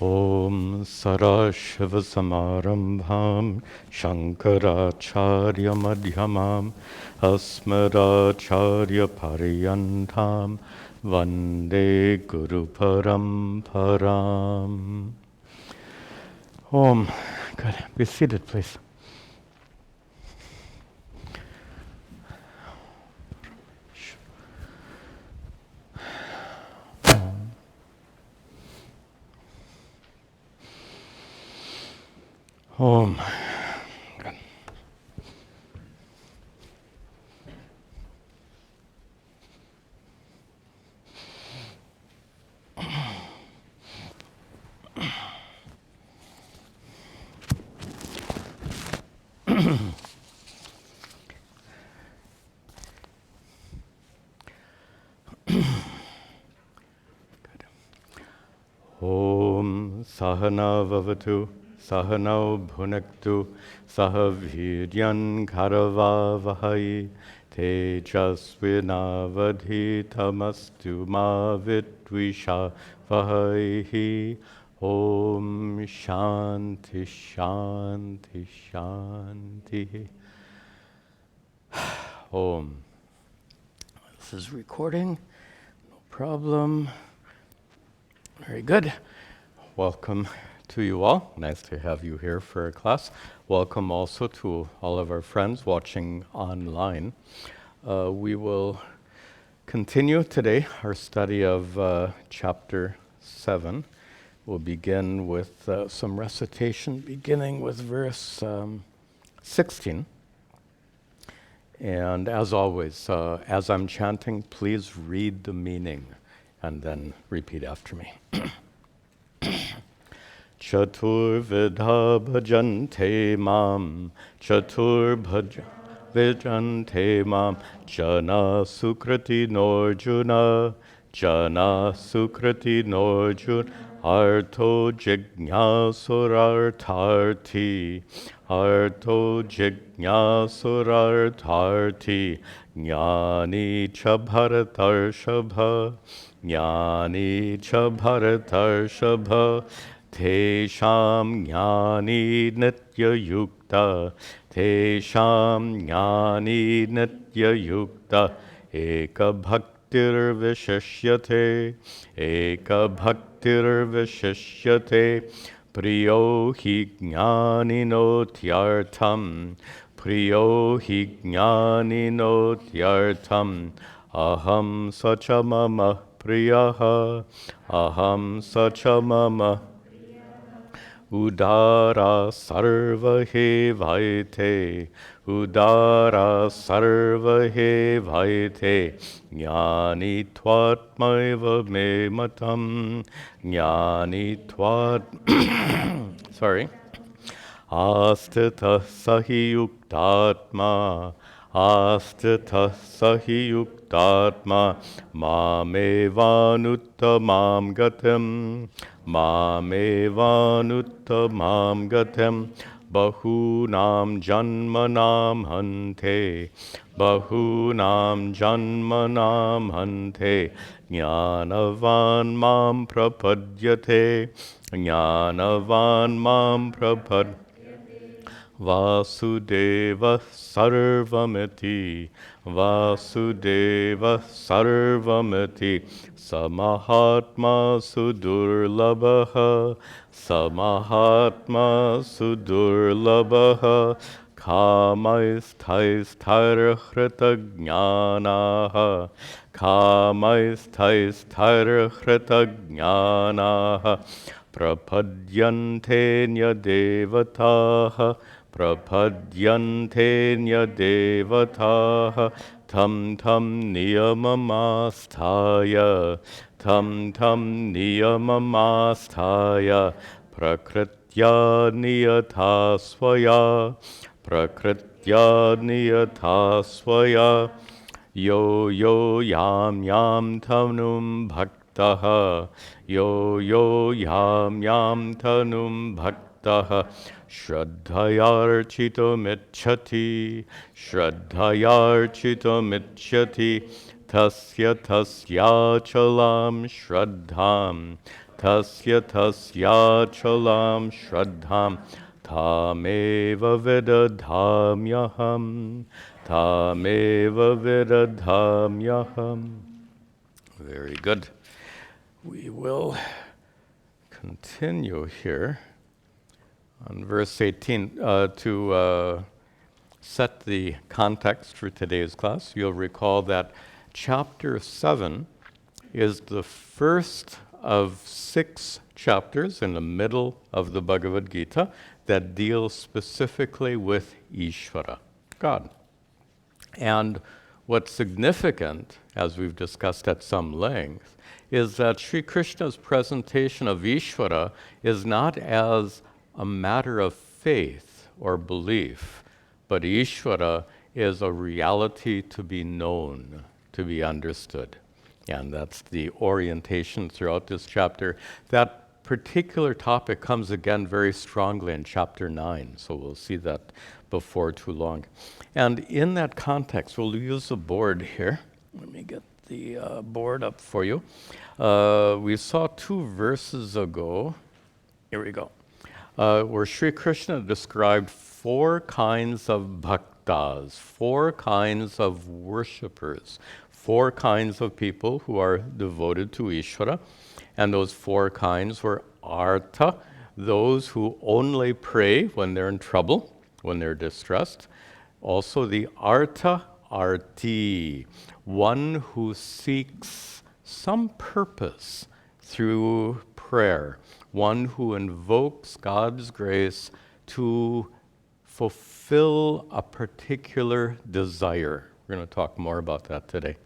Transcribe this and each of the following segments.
Om Sarashivasamarambham Shankaracharya Madhyamam Asmadacharya Pariyantam Vande Guru Paramparam. Om. Good. Be seated, please. Om. Good. Om Sahana Vavatu Sahano Bhunaktu Sahaviryan Karavavahai Tejasvinavadhitamastu ma vidvisha vahai. Om Shanti Shanti Shanti. Om. This is recording. No problem. Very good. Welcome to you all. Nice to have you here for a class. Welcome also to all of our friends watching online. We will continue today our study of Chapter 7. We'll begin with some recitation, beginning with verse 16. And as always, as I'm chanting, please read the meaning and then repeat after me. Chaturvidha bhajante mam, Chaturvijante mam, Jana sukriti norjuna, Jana sukriti norjuna, Arto jignasurartarti, Arto jignasurartarti, Jnani cha bharatarshabha, Jnani cha bharatarshabha, Tesham jnani nitya yukta, Tesham jnani nitya yukta, Eka bhaktir vishishyate, Eka bhaktir vishishyate, Priyo hi jnanino tyartam, Priyo hi jnanino tyartam, Aham sacha mama priyaha, Aham sacha mama Udara sarva he vaite, Udara sarva he vaite, Jnani twatmaiva me matam, Jnani twat, sorry, Astita sahi yuktatma, Astita sahi yuktatma, Mamevannuttamam gatam, Mamevannuttamam gatam, Bahunam janmanam hante, Bahunam janmanam hante, Jnanavan mam prapadyate, Jnanavan mam prapadyate, Vasudeva sarvamiti, Vasudeva sarvamiti, Samahatma sudurlabha, Samahatma sudurlabha, Kamaisthaisthairhritagnyanaha, Kamaisthaisthairhritagnyanaha, Prapadyante nyadevataha, Prapadyante nyadevataha, Tam tam niyamamastaya, Tam tam niyamamastaya, Prakritya niyatha swaya, Prakritya niyatha swaya, Yo yo yam yam tanum bhaktaha, Yo yo yam yam tanum bhaktaha, Shraddhayarchitamicchati, Shraddhayarchitamicchati, Tasya tasya chalam shraddham, tasya tasyachalam shraddham tameva vidadhamyaham tameva vidadhamyaham. Very good. We will continue here on verse 18 to set the context for today's class. You'll recall that Chapter 7 is the first of 6 chapters in the middle of the Bhagavad Gita that deal specifically with Ishvara, God. And what's significant, as we've discussed at some length, is that Sri Krishna's presentation of Ishvara is not as a matter of faith or belief, but Ishvara is a reality to be known, to be understood. And that's the orientation throughout this chapter. That particular topic comes again very strongly in chapter 9, so we'll see that before too long. And in that context, we'll use a board here. Let me get the board up for you. We saw 2 verses ago, here we go, where Sri Krishna described 4 kinds of bhaktas, 4 kinds of worshippers, 4 kinds of people who are devoted to Ishvara. And those 4 kinds were artha, those who only pray when they're in trouble, when they're distressed. Also the artha arti, one who seeks some purpose through prayer, one who invokes God's grace to fulfill a particular desire. We're going to talk more about that today.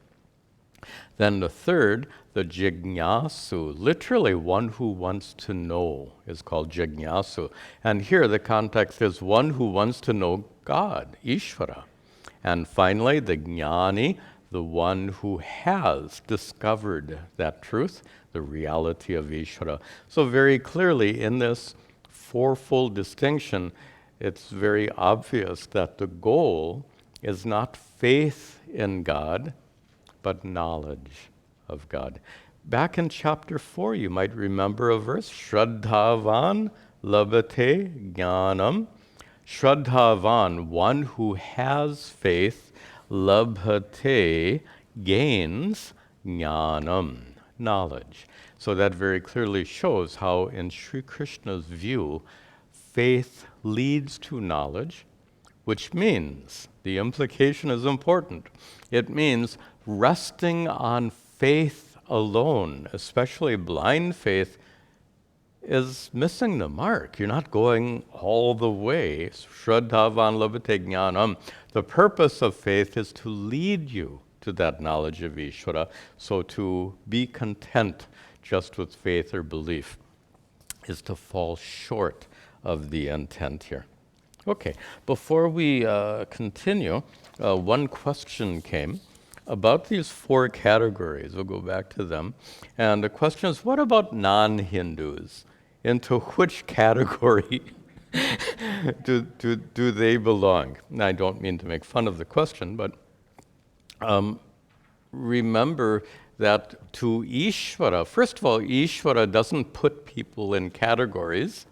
Then the third, the jignasu, literally one who wants to know, is called jignasu. And here the context is one who wants to know God, Ishvara. And finally, the gyani, the one who has discovered that truth, the reality of Ishvara. So very clearly in this fourfold distinction, it's very obvious that the goal is not faith in God, but knowledge of God. Back in chapter 4, you might remember a verse, Shraddhavan labhate jnanam. Shraddhavan, one who has faith, labhate, gains jnanam, knowledge. So that very clearly shows how in Sri Krishna's view, faith leads to knowledge, which means, the implication is important, it means resting on faith alone, especially blind faith, is missing the mark. You're not going all the way. Shraddhavan labhate jnanam. The purpose of faith is to lead you to that knowledge of Ishvara. So to be content just with faith or belief is to fall short of the intent here. Okay, before we continue, one question came about these 4 categories. We'll go back to them. And the question is, what about non-Hindus? Into which category do they belong? And I don't mean to make fun of the question, but remember that to Ishvara, first of all, Ishvara doesn't put people in categories.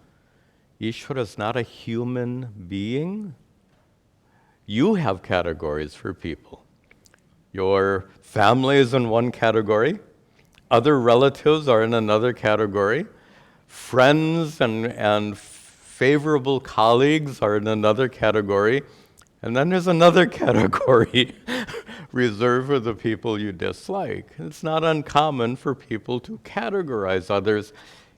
Ishvara is not a human being. You have categories for people. Your family is in one category. Other relatives are in another category. Friends and favorable colleagues are in another category. And then there's another category reserved for the people you dislike. It's not uncommon for people to categorize others.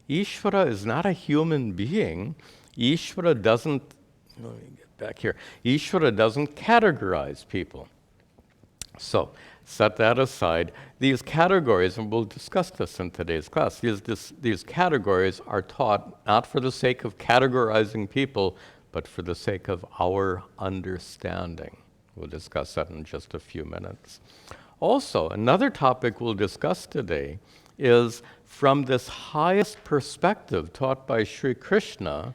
Ishvara is not a human being. Ishvara doesn't, let me get back here. Ishvara doesn't categorize people. So, set that aside. These categories, and we'll discuss this in today's class, these categories are taught not for the sake of categorizing people, but for the sake of our understanding. We'll discuss that in just a few minutes. Also, another topic we'll discuss today is from this highest perspective taught by Sri Krishna.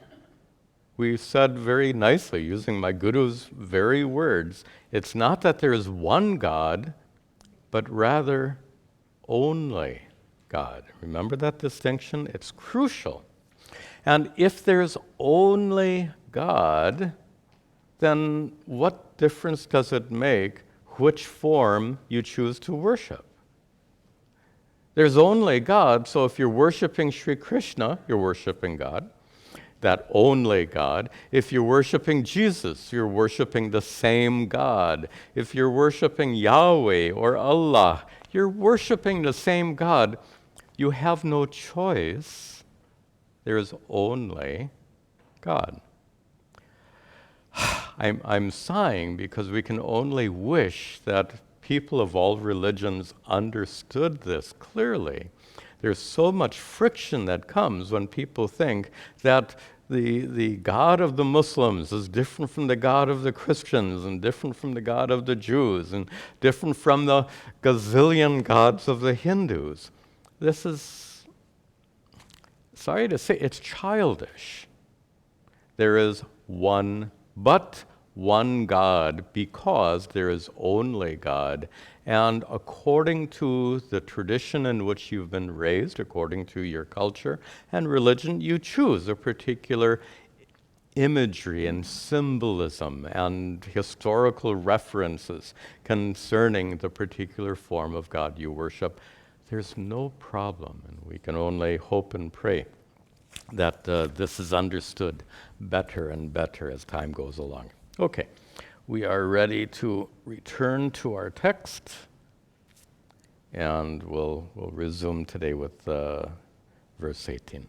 We said very nicely, using my guru's very words, it's not that there is one God, but rather only God. Remember that distinction? It's crucial. And if there's only God, then what difference does it make which form you choose to worship? There's only God, so if you're worshiping Sri Krishna, you're worshiping God, that only God. If you're worshiping Jesus, you're worshiping the same God. If you're worshiping Yahweh or Allah, you're worshiping the same God. You have no choice. There's only God. I'm sighing because we can only wish that people of all religions understood this clearly. There's so much friction that comes when people think that the God of the Muslims is different from the God of the Christians and different from the God of the Jews and different from the gazillion gods of the Hindus. This is, sorry to say, it's childish. There is one God, because there is only God. And according to the tradition in which you've been raised, according to your culture and religion, you choose a particular imagery and symbolism and historical references concerning the particular form of God you worship. There's no problem, and we can only hope and pray that this is understood better and better as time goes along. Okay, we are ready to return to our text, and we'll resume today with verse 18.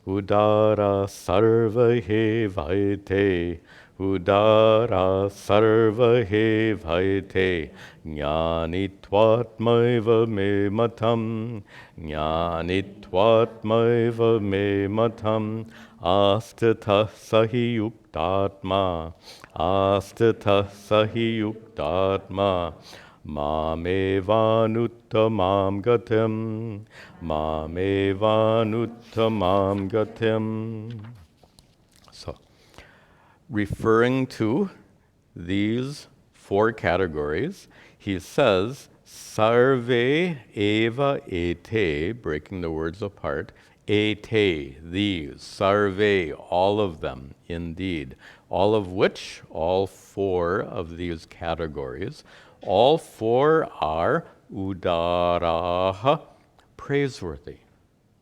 Udara sarva he vaite, udara sarva he vaite, jnanitvatmaiva me matam, jnanitvatmaiva me matam, astita sahi yuktatma, astita sahi yuktatma, Mamevanuttamam gatim, Mamevanuttamam gatim. So, referring to these four categories, he says, Sarve eva ete, breaking the words apart, ete, these, sarve, all of them, indeed. All of which, all four of these categories, all four are udaraha, praiseworthy.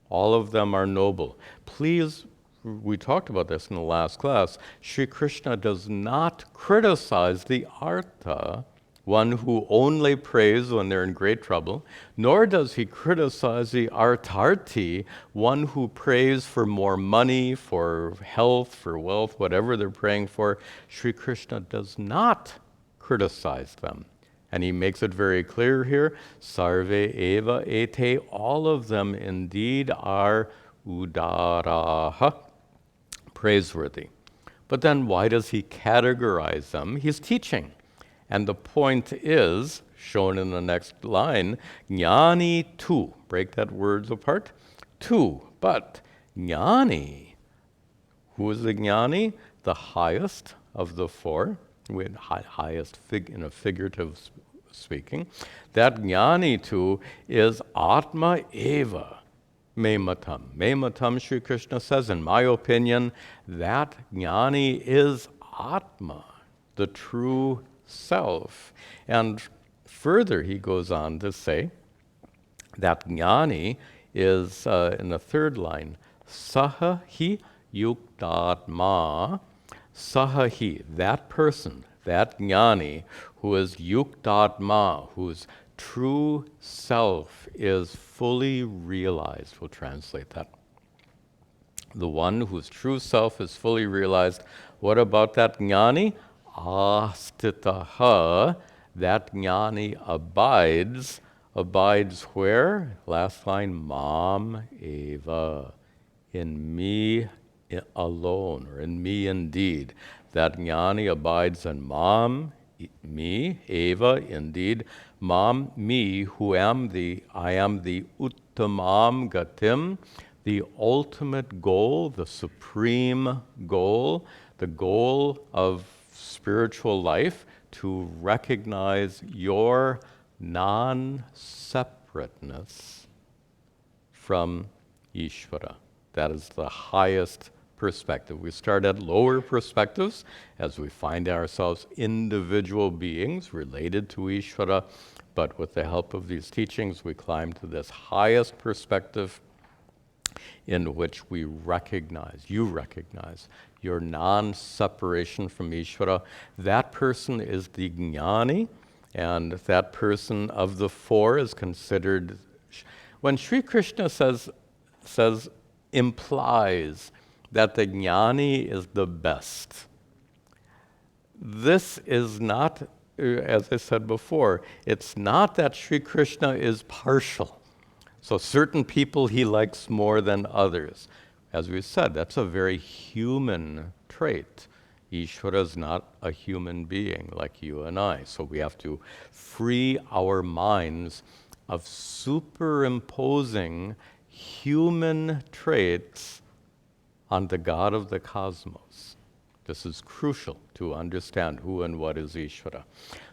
All of them are noble. Please, we talked about this in the last class, Sri Krishna does not criticize the artha, one who only prays when they're in great trouble, nor does he criticize the artarthi, one who prays for more money, for health, for wealth, whatever they're praying for. Sri Krishna does not criticize them. And he makes it very clear here, sarve eva ete, all of them indeed are udaraha, praiseworthy. But then why does he categorize them? He's teaching. And the point is, shown in the next line, gyani tu, break that words apart, tu, but gyani, who is the gyani? The highest of the four, with highest in a figurative speaking. That gyani tu is atma eva me matam. Me matam, Sri Krishna says, in my opinion, that gyani is atma, the true self. And further, he goes on to say that jnani is, in the third line, saha hi yuktatma, saha hi, that person, that jnani, who is yuktatma, whose true self is fully realized. We'll translate that. The one whose true self is fully realized. What about that jnani? Astitaha, that jnani abides. Abides where? Last line, mam eva, in me alone, or in me indeed. That jnani abides in mam, me, eva, indeed. Mam, me, I am the uttamam gatim, the ultimate goal, the supreme goal, the goal of spiritual life, to recognize your non-separateness from Ishvara. That is the highest perspective. We start at lower perspectives as we find ourselves individual beings related to Ishvara, but with the help of these teachings, we climb to this highest perspective in which we recognize, you recognize, your non-separation from Ishvara. That person is the gyani, and that person of the four is considered, when Sri Krishna implies that the gyani is the best, this is not, as I said before, it's not that Sri Krishna is partial. So certain people he likes more than others. As we said, that's a very human trait. Ishvara is not a human being like you and I. So we have to free our minds of superimposing human traits on the God of the cosmos. This is crucial to understand who and what is Ishvara.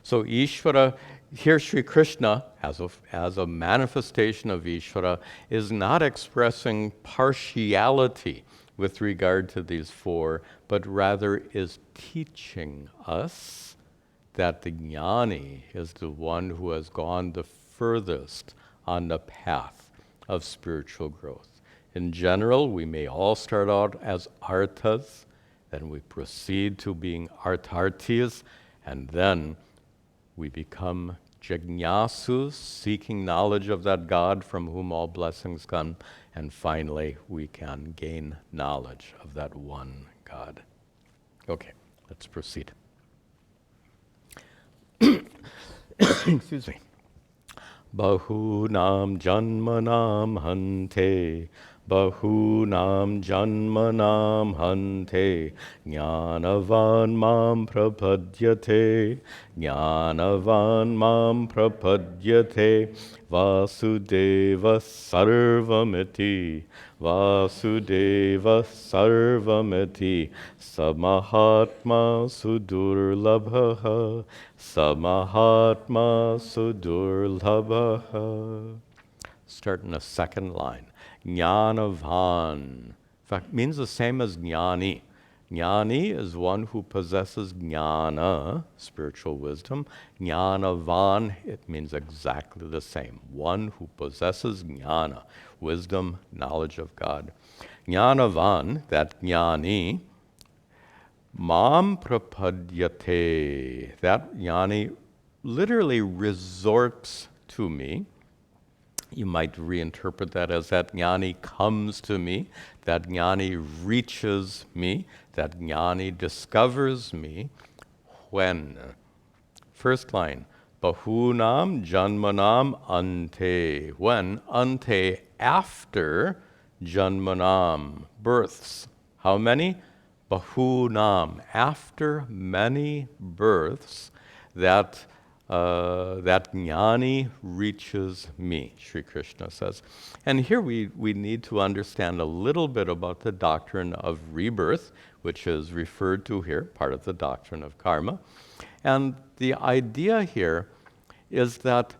So Ishvara, here Sri Krishna, as a manifestation of Ishvara, is not expressing partiality with regard to these four, but rather is teaching us that the gyani is the one who has gone the furthest on the path of spiritual growth. In general, we may all start out as arthas, then we proceed to being artartis, and then we become jignasus, seeking knowledge of that God from whom all blessings come, and finally we can gain knowledge of that one God. Okay, let's proceed. Excuse me. Bahunam janmanam hante, bahunam janmanam hante, jnanavan mam prapadyate, jnanavan mam prapadyate, vasudeva sarvamiti, vasudeva sarvamiti, samahatma sudurlabha, samahatma sudurlabha. Start in the second line. Jnanavan. In fact, means the same as gyani. Gyani is one who possesses jnana, spiritual wisdom. Jnanavan, it means exactly the same. One who possesses jnana, wisdom, knowledge of God. Jnanavan, that jnani, mam prapadyate, that jnani literally resorts to me. You might reinterpret that as that jnani comes to me, that jnani reaches me, that jnani discovers me. When? First line, bahunam janmanam ante. When? Ante, after janmanam, births. How many? Bahunam, after many births, that jnani reaches me, Sri Krishna says. And here we need to understand a little bit about the doctrine of rebirth, which is referred to here, part of the doctrine of karma. And the idea here is that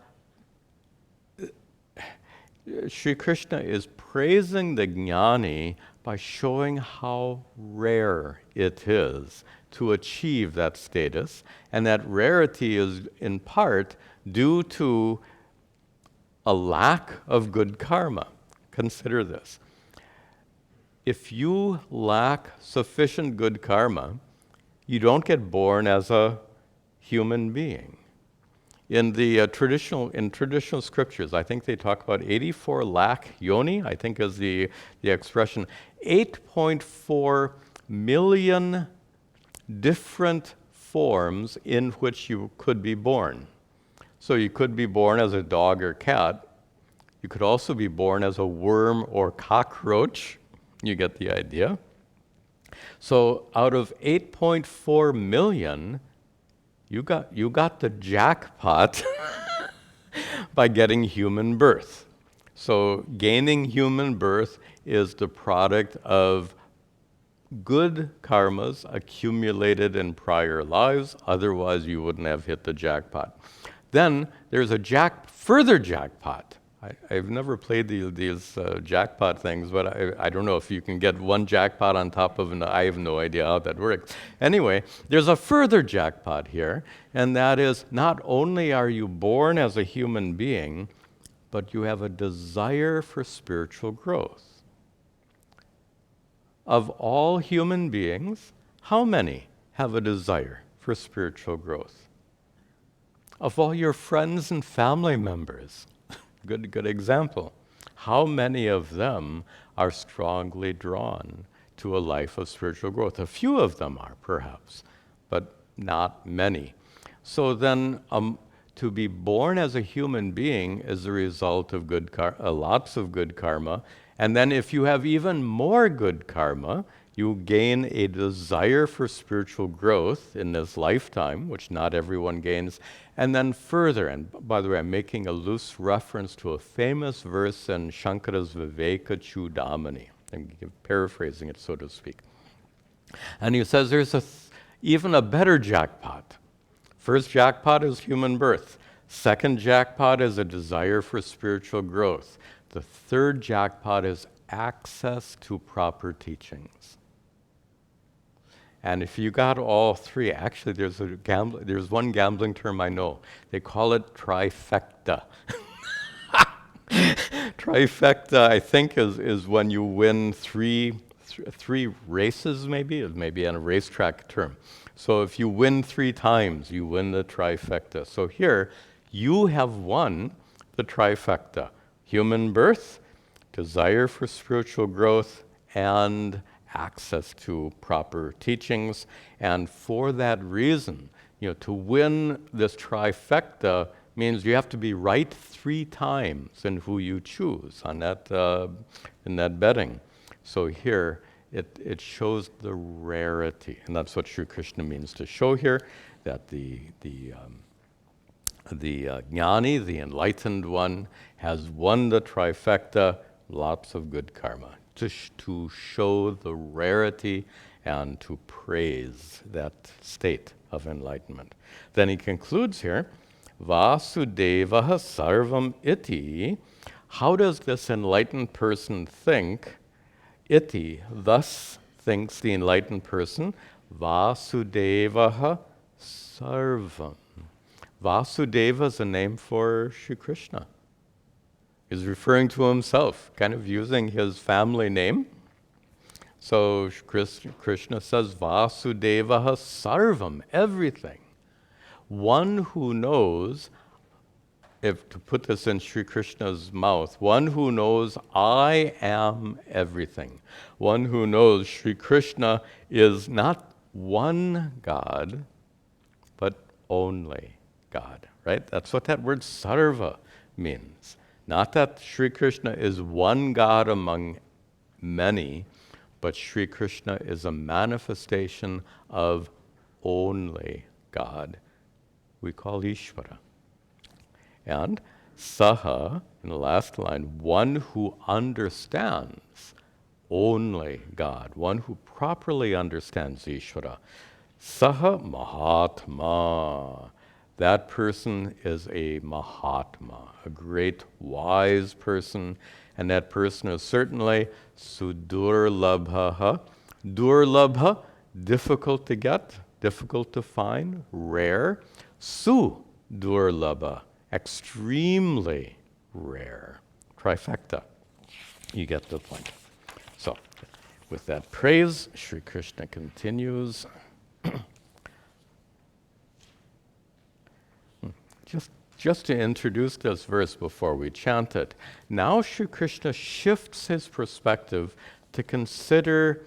Sri Krishna is praising the jnani by showing how rare it is to achieve that status, and that rarity is in part due to a lack of good karma. Consider this. If you lack sufficient good karma, you don't get born as a human being. In the traditional scriptures, I think they talk about 84 lakh yoni, I think is the expression, 8.4 million different forms in which you could be born. So you could be born as a dog or cat. You could also be born as a worm or cockroach. You get the idea. So out of 8.4 million, you got the jackpot by getting human birth. So gaining human birth is the product of good karmas accumulated in prior lives, otherwise you wouldn't have hit the jackpot. Then there's a further jackpot. I've never played these jackpot things, but I don't know if you can get one jackpot on top of another. I have no idea how that works. Anyway, there's a further jackpot here, and that is not only are you born as a human being, but you have a desire for spiritual growth. Of all human beings, how many have a desire for spiritual growth? Of all your friends and family members, good example. How many of them are strongly drawn to a life of spiritual growth? A few of them are, perhaps, but not many. So then, to be born as a human being is a result of lots of good karma. And then if you have even more good karma, you gain a desire for spiritual growth in this lifetime, which not everyone gains. And then further, and by the way, I'm making a loose reference to a famous verse in Shankara's Viveka Chudamani. I'm paraphrasing it, so to speak. And he says there's even a better jackpot. First jackpot is human birth. Second jackpot is a desire for spiritual growth. The third jackpot is access to proper teachings. And if you got all three, actually there's one gambling term I know. They call it trifecta. Trifecta, I think, is when you win three races, maybe. It may be on a racetrack term. So if you win 3 times, you win the trifecta. So here, you have won the trifecta. Human birth, desire for spiritual growth, and access to proper teachings. And for that reason, to win this trifecta means you have to be right 3 times in who you choose on that in that betting. So here, it shows the rarity, and that's what Sri Krishna means to show here, that the gyani, the enlightened one, has won the trifecta, lots of good karma, to show the rarity and to praise that state of enlightenment. Then he concludes here, Vasudevaha sarvam iti. How does this enlightened person think? Iti, thus thinks the enlightened person, Vasudevaha sarvam. Vasudeva is a name for Sri Krishna. He's referring to himself, kind of using his family name. So Krishna says, Vasudevaha sarvam, everything. One who knows, if to put this in Sri Krishna's mouth, one who knows I am everything. One who knows Sri Krishna is not one God, but only God, right? That's what that word sarva means. Not that Sri Krishna is one God among many, but Sri Krishna is a manifestation of only God. We call Ishvara. And saha, in the last line, one who understands only God, one who properly understands Ishvara. Saha Mahatma. That person is a Mahatma, a great wise person, and that person is certainly Sudurlabha. Durlabha, difficult to get, difficult to find, rare. Sudurlabha, extremely rare. Trifecta. You get the point. So, with that praise, Sri Krishna continues. Just to introduce this verse before we chant it, now Sri Krishna shifts his perspective to consider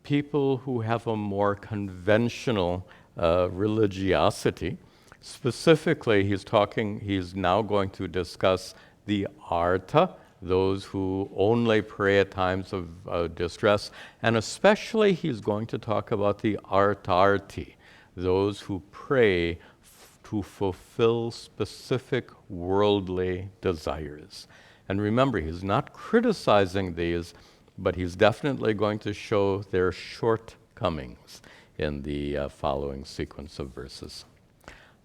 people who have a more conventional religiosity. Specifically, he's now going to discuss the artha, those who only pray at times of distress, and especially he's going to talk about the artarthi, those who pray to fulfill specific worldly desires. And remember, he's not criticizing these, but he's definitely going to show their shortcomings in the following sequence of verses.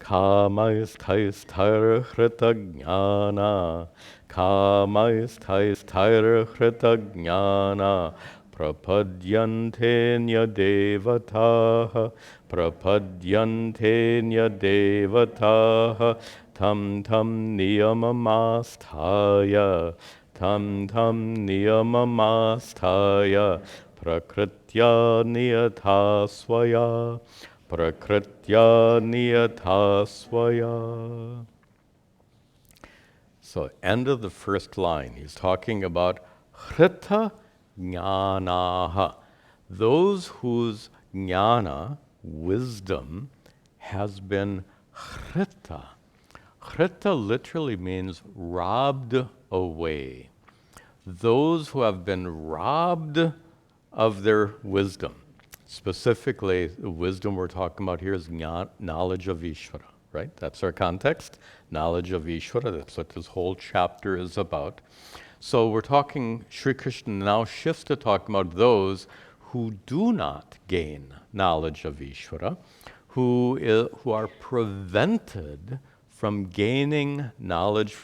Kamaisthaisthairhritagnyana. Kamaisthaisthairhritagnyana. Prapadyantenya devataha. Prapadyantenya devataha. Tam tam niyamamasthaya. Tam tam niyamamasthaya. Prakritya niyatha swaya. Prakritya niyatha swaya. So, end of the first line. He's talking about hrita jnanaha. Those whose jnana, wisdom, has been hrita. Hrita literally means robbed away. Those who have been robbed of their wisdom. Specifically, the wisdom we're talking about here is knowledge of Ishvara, right? That's our context, knowledge of Ishvara. That's what this whole chapter is about. So we're talking, Sri Krishna now shifts to talking about those who do not gain knowledge of Ishvara, who are prevented from gaining knowledge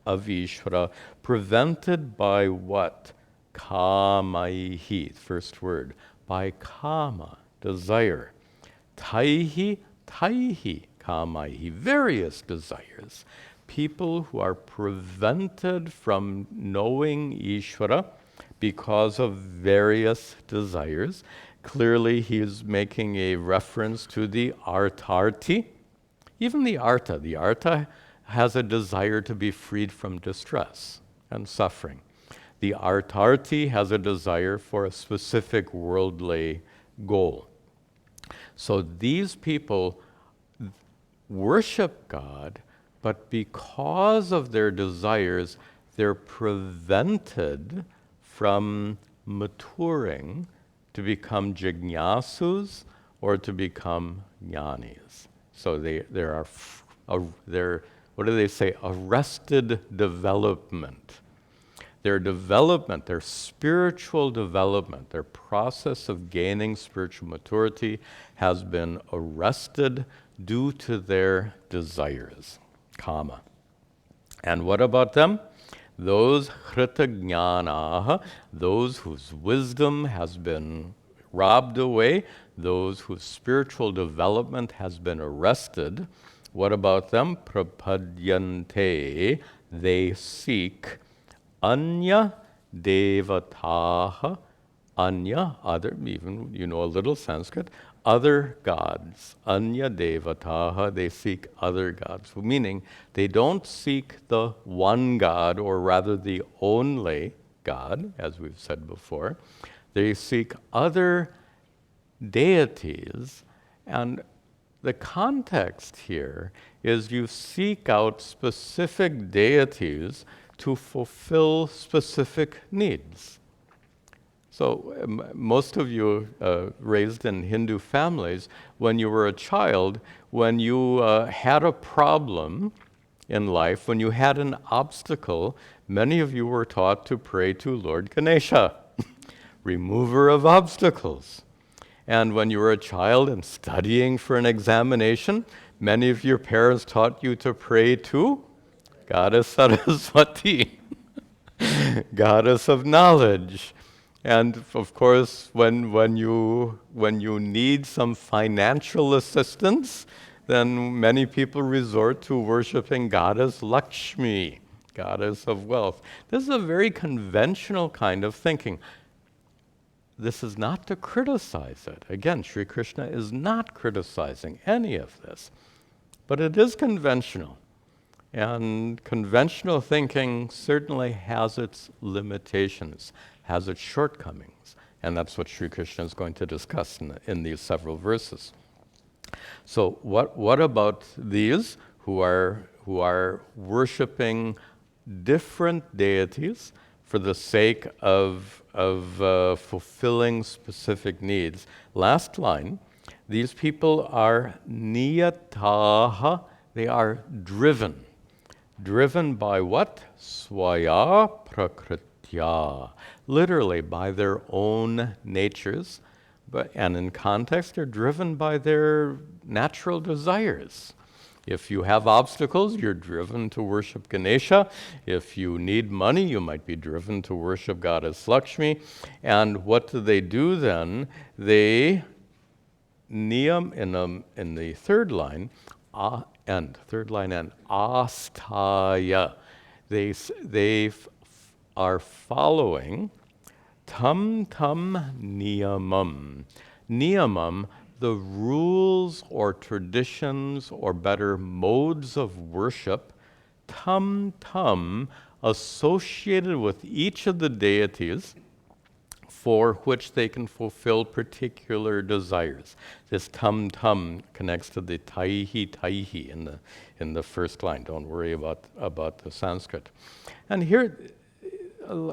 of Ishvara, prevented by what? Kamaihi, first word. By kama, desire. Taihi kamaihi, various desires. People who are prevented from knowing Ishvara because of various desires. Clearly, he is making a reference to the artarti. Even the arta has a desire to be freed from distress and suffering. The artarti has a desire for a specific worldly goal. So these people worship God, but because of their desires, they're prevented from maturing to become jignasus or to become jnanis. So they're what do they say? Arrested development. Their development, their spiritual development, their process of gaining spiritual maturity has been arrested due to their desires, kama. And what about them? Those hritagnyanaha, those whose wisdom has been robbed away, those whose spiritual development has been arrested. What about them? Prapadyante, they seek anya devataha, anya, other, even you know a little Sanskrit, other gods. Anya devataha, they seek other gods, meaning they don't seek the one God, or rather the only God, as we've said before. They seek other deities, and the context here is you seek out specific deities to fulfill specific needs. So most of you raised in Hindu families, when you were a child, when you had a problem in life, when you had an obstacle, many of you were taught to pray to Lord Ganesha, remover of obstacles. And when you were a child and studying for an examination, many of your parents taught you to pray to Goddess Saraswati, Goddess of knowledge. And of course, when you need some financial assistance, then many people resort to worshiping Goddess Lakshmi, Goddess of wealth. This is a very conventional kind of thinking. This is not to criticize it. Again, Sri Krishna is not criticizing any of this, but it is conventional. And conventional thinking certainly has its limitations, has its shortcomings, and that's what Sri Krishna is going to discuss in these several verses. So what about these who are worshiping different deities for the sake of fulfilling specific needs? Last line, these people are niyataha, they are driven. Driven by what? Swaya prakritya. Literally by their own natures, and in context, they're driven by their natural desires. If you have obstacles, you're driven to worship Ganesha. If you need money, you might be driven to worship Goddess Lakshmi. And what do then? They niyam in the third line end, astaya. They are following tam niyamam. Niyamam, the rules or traditions or better modes of worship, tam associated with each of the deities for which they can fulfill particular desires. This tam connects to the taihi in the first line. Don't worry about the Sanskrit. And here,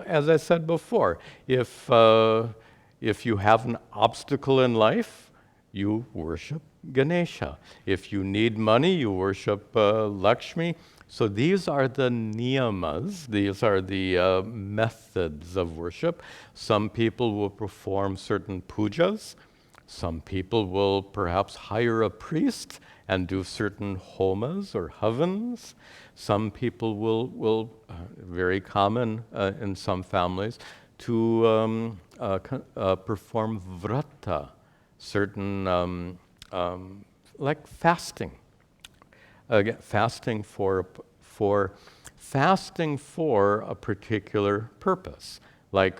as I said before, if you have an obstacle in life, you worship Ganesha. If you need money, you worship Lakshmi. So these are the niyamas, these are the methods of worship. Some people will perform certain pujas. Some people will perhaps hire a priest and do certain homas or havans. Some people will very common in some families, to perform vrata, certain like fasting. Fasting for a particular purpose. Like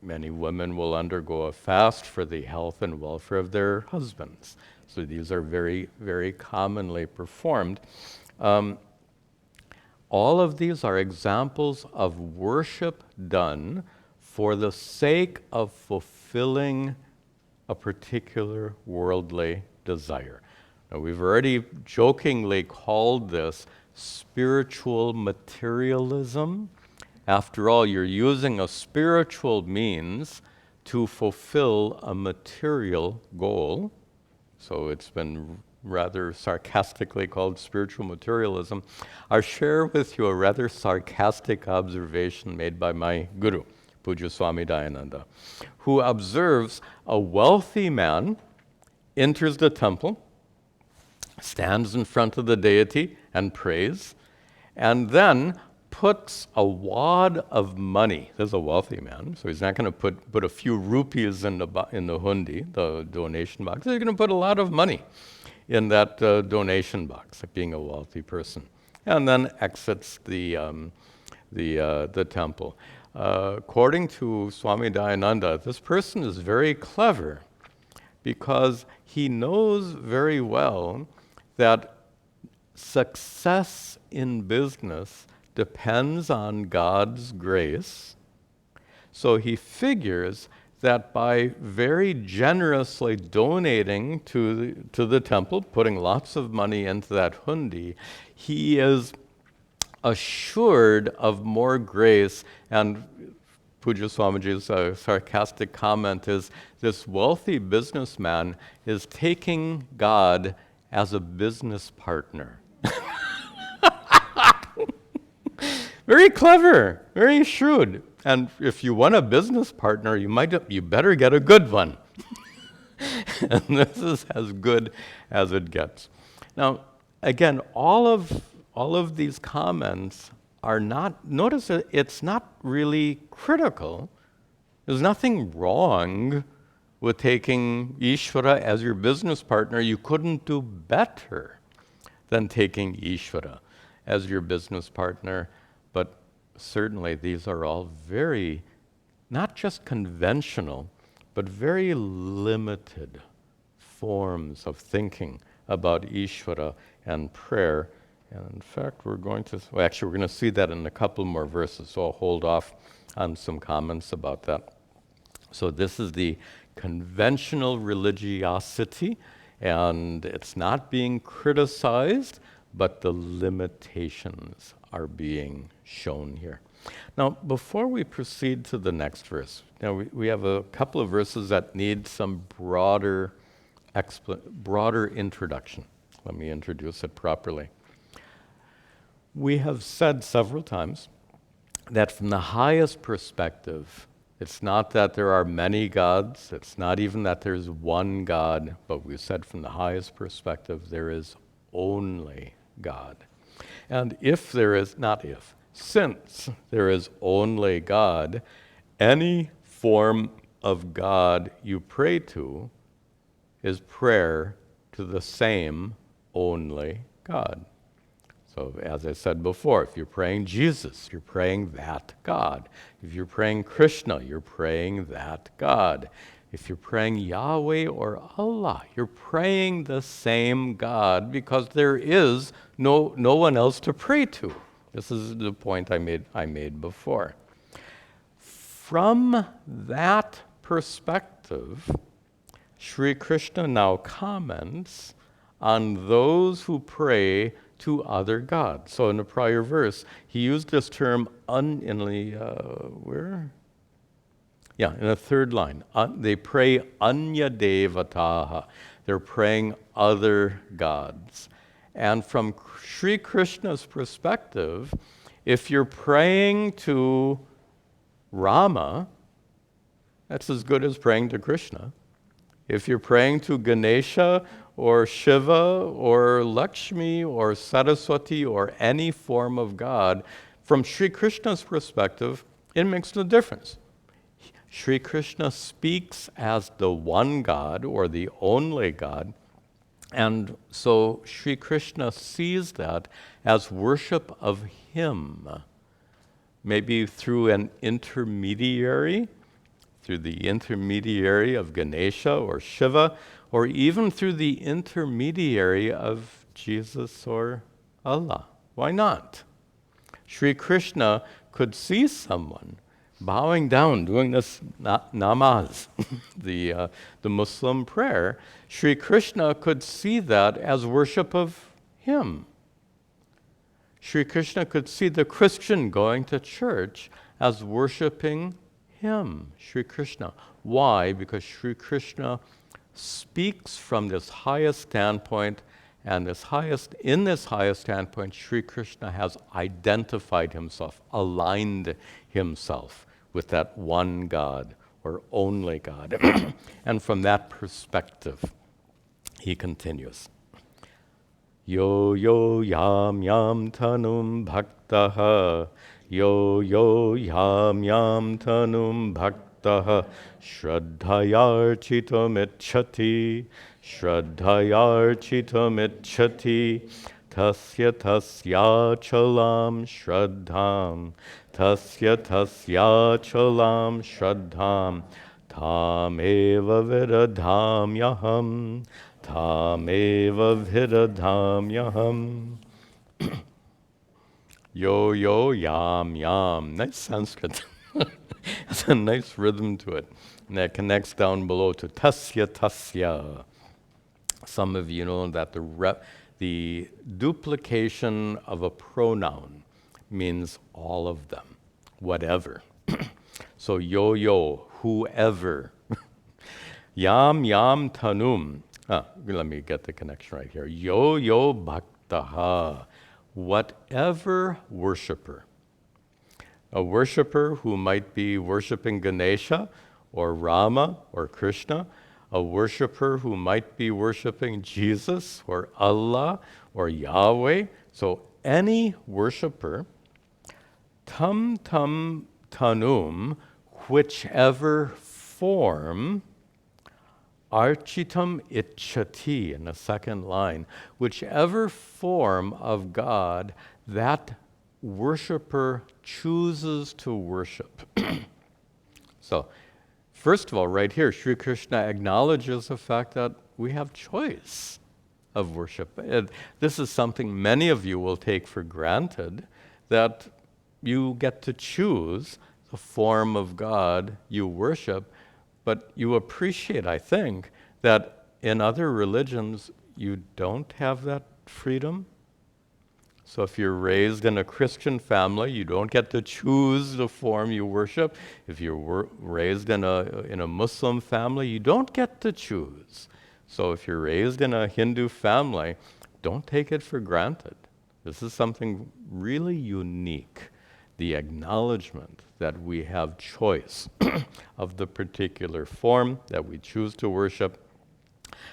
many women will undergo a fast for the health and welfare of their husbands. So these are very, very commonly performed. All of these are examples of worship done for the sake of fulfilling a particular worldly desire. Now, we've already jokingly called this spiritual materialism. After all, you're using a spiritual means to fulfill a material goal. So it's been rather sarcastically called spiritual materialism. I'll share with you a rather sarcastic observation made by my guru, Puja Swami Tadatmananda, who observes a wealthy man enters the temple, stands in front of the deity and prays, and then puts a wad of money. This is a wealthy man, so he's not going to put a few rupees in the hundi, the donation box. He's going to put a lot of money in that donation box, like being a wealthy person, and then exits the temple. According to Swami Dayananda, this person is very clever because he knows very well that success in business depends on God's grace. So he figures that by very generously donating to the temple, putting lots of money into that hundi, he is assured of more grace. And Puja Swamiji's sarcastic comment is, this wealthy businessman is taking God as a business partner. Very clever, very shrewd. And if you want a business partner, you better get a good one. And this is as good as it gets. Now, again, all of these comments are not, notice that it's not really critical. There's nothing wrong with taking Ishvara as your business partner. You couldn't do better than taking Ishvara as your business partner. But certainly these are all very, not just conventional, but very limited forms of thinking about Ishvara and prayer. And in fact, we're going to see that in a couple more verses, so I'll hold off on some comments about that. So this is the conventional religiosity, and it's not being criticized, but the limitations are being shown here. Now, before we proceed to the next verse, now we have a couple of verses that need some broader introduction. Let me introduce it properly. We have said several times that from the highest perspective, it's not that there are many gods, it's not even that there's one God, but we said from the highest perspective, there is only God. And since there is only God, any form of God you pray to is prayer to the same only God. So as I said before, if you're praying Jesus, you're praying that God. If you're praying Krishna, you're praying that God. If you're praying Yahweh or Allah, you're praying the same God because there is no one else to pray to. This is the point I made before. From that perspective, Sri Krishna now comments on those who pray to other gods. So in the prior verse, he used this term in the third line. They pray anya devataha. They're praying other gods. And from Sri Krishna's perspective, if you're praying to Rama, that's as good as praying to Krishna. If you're praying to Ganesha or Shiva or Lakshmi or Saraswati or any form of God, from Sri Krishna's perspective, it makes no difference. Sri Krishna speaks as the one God or the only God, and so Sri Krishna sees that as worship of him, maybe through an intermediary, through the intermediary of Ganesha or Shiva, or even through the intermediary of Jesus or Allah. Why not? Sri Krishna could see someone bowing down, doing this namaz, the Muslim prayer. Sri Krishna could see that as worship of him. Sri Krishna could see the Christian going to church as worshiping him, Sri Krishna. Why? Because Sri Krishna speaks from this highest standpoint, and in this highest standpoint, Sri Krishna has identified himself, aligned himself with that one God or only God. And from that perspective, he continues. Yo yo yam yam tanum bhaktaha, yo yo yam yam tanum bhaktaha, shraddhayarchitam ichchati, shraddhayarchitam ichchati, tasya tasya chalam shraddham, tasya tasya chalam shraddham, tameva viradhamyaham, tameva viradhamyaham. Yo, yo, yam, yam. Nice Sanskrit. It's a nice rhythm to it. And that connects down below to tasya, tasya. Some of you know that the duplication of a pronoun means all of them, whatever. So yo, yo, whoever. Yam, yam, tanum. Let me get the connection right here. Yo, yo, bhaktaha. Whatever worshiper. A worshiper who might be worshiping Ganesha or Rama or Krishna. A worshiper who might be worshiping Jesus or Allah or Yahweh. So any worshiper, tam tam tanum, whichever form, architam ichchati, in the second line, whichever form of God that worshiper chooses to worship. So, first of all, right here, Sri Krishna acknowledges the fact that we have choice of worship. This is something many of you will take for granted, that you get to choose the form of God you worship. But you appreciate, I think, that in other religions, you don't have that freedom. So if you're raised in a Christian family, you don't get to choose the form you worship. If you're raised in a Muslim family, you don't get to choose. So if you're raised in a Hindu family, don't take it for granted. This is something really unique. The acknowledgement that we have choice of the particular form that we choose to worship.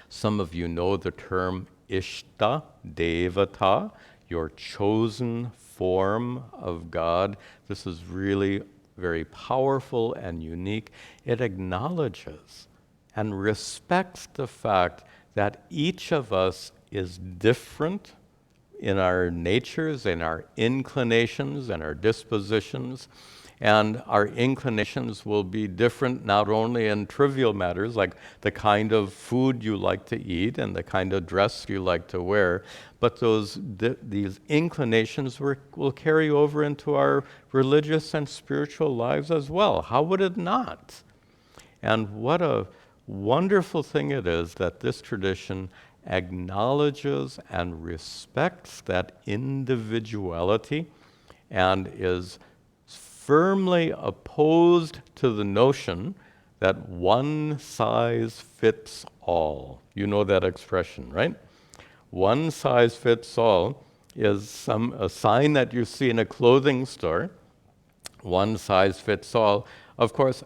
Some of you know the term Ishta Devata. your chosen form of God. This is really very powerful and unique. It acknowledges and respects the fact that each of us is different in our natures, in our inclinations, and our dispositions. And our inclinations will be different not only in trivial matters like the kind of food you like to eat and the kind of dress you like to wear, but these inclinations will carry over into our religious and spiritual lives as well. How would it not? And what a wonderful thing it is that this tradition acknowledges and respects that individuality and is firmly opposed to the notion that one size fits all. You know that expression, right? One size fits all is a sign that you see in a clothing store. One size fits all. Of course,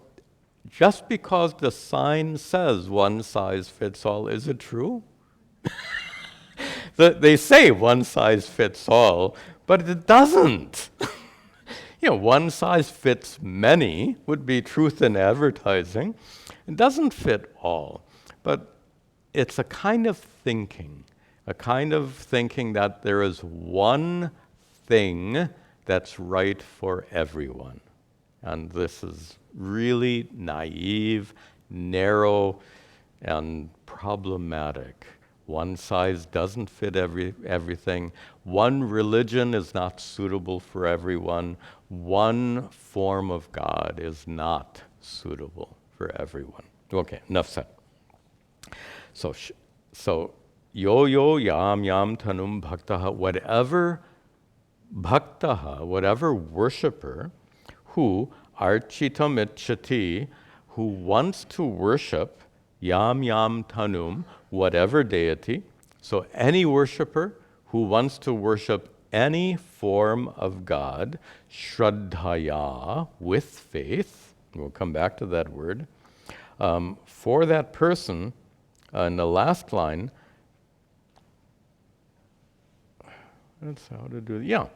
just because the sign says one size fits all, is it true? They say one size fits all, but it doesn't. One size fits many would be truth in advertising. It doesn't fit all, but it's a kind of thinking that there is one thing that's right for everyone. And this is really naive, narrow, and problematic. One size doesn't fit everything. One religion is not suitable for everyone. One form of God is not suitable for everyone. Okay, enough said. So yo yam tanum bhaktaha, whatever worshipper who architam ichchati, who wants to worship yam tanum, whatever deity. So any worshiper who wants to worship any form of God, shraddhaya, with faith, we'll come back to that word, for that person, in the last line, that's how to do it. Yeah.